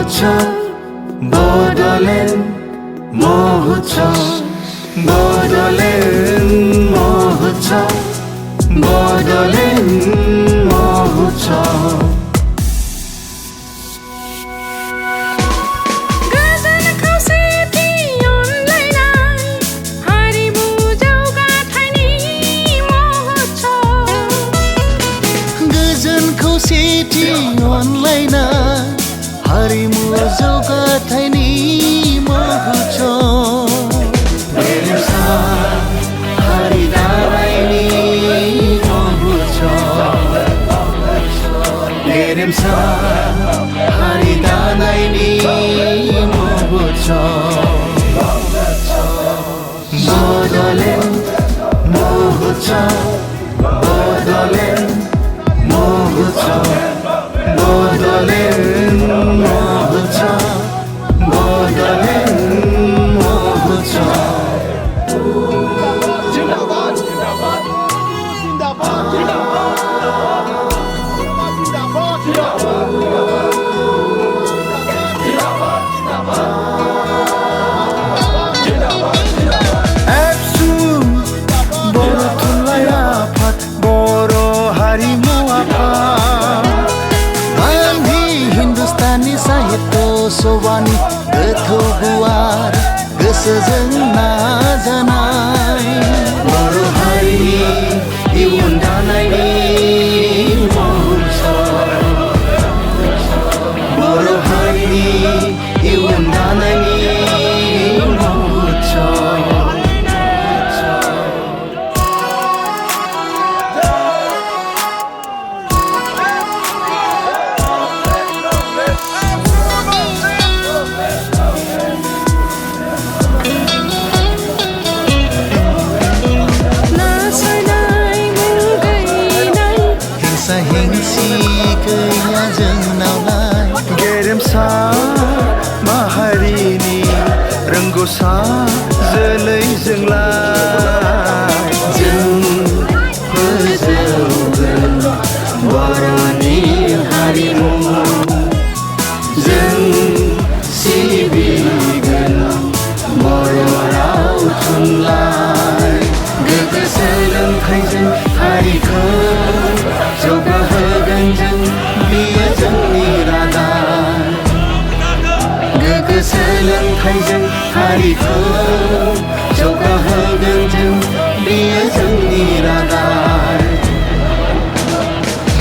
মহোৎসব বদলেন মহোৎসব বদলেন মহোৎসব বদলেন মহোৎসব खौसेथि अनलायनाय हारिमु जौगाथायनि महोत्सब गेरेमसा हारि दानायनि महोत्सब गेरेमसा हारि दानायनि महोत्सब बदलेन महोत्सब बदलेन महोत्सब बदलेन महोत्सब बदलेन महोत्सब जिंदाबाद जिंदाबाद जिंदाबाद जिंदाबाद एबसु बर' थुनलाइ आफाद बर' हारिमु आफाद गांधी हिंदुस्तानी साहित्य सभानि गोथौ गुवार गोसोजों नाजानाय बर' हारिनि इयुन दानायनि महोत्सब बर' हारिनि इयुन दानायनि महोत्सब गैया जोंनावलाय गेरेमसा माहारिनि रोंगौसा जोलैजोंलाय जों फोजौगोन बर'नि हारिमु जों सिबिगोन बर' राव थुनलाइ गोग्गो सोलोंथाइजों हारिखौ जौगाहोगोन जों बियो जोंनि रादाय गोग्गो सोलोंथाइजों हारिखौ जौगाहोगोन जों बियो जोंनि रादाय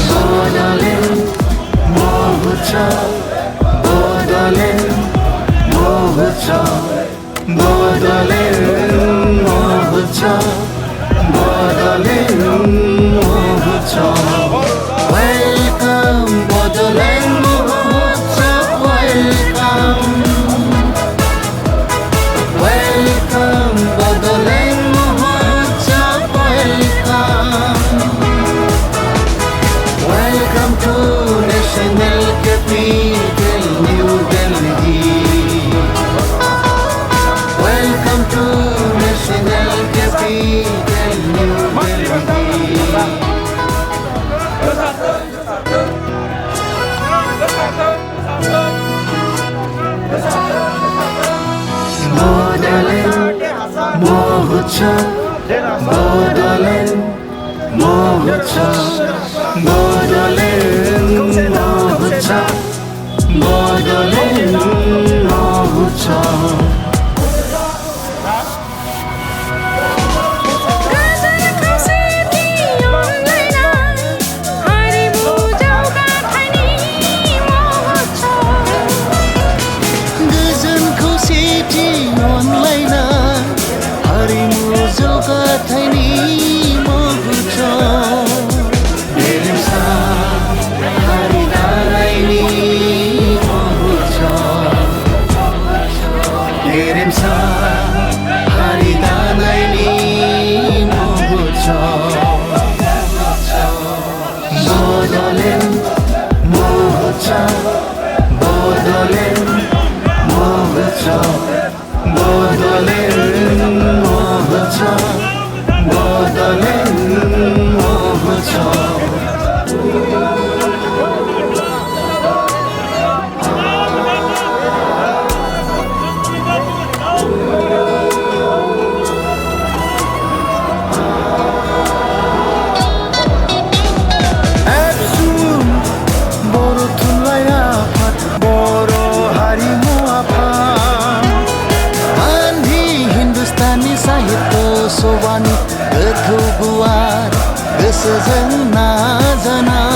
बदलेन महोत्सब बदलेन महोत्सब बदलेन महोत्सब बदलेन महोत्सब वेलकम बड'लेण्ड महोत्सव वेलकम वेलकम बड'लेण्ड महोत्सव welcome to national capital new Delhi welcome to national capital new Delhi Bodoland महोत्सब बदलेन महोत्सब बदलेन महोत्सब बदलेन महोत्सब हारिमु जौगाथायनि महोत्सब गेरेमसा हारि दानायनि महोत्सब गेरेमसा हारि दानायनि महोत्सब बदलेन महोत्सब बदलेन महोत्सब बदलेन महोत्सब बदलेन महोत्सब सोबानि गोथौ गुवार गोसोजों नाजाना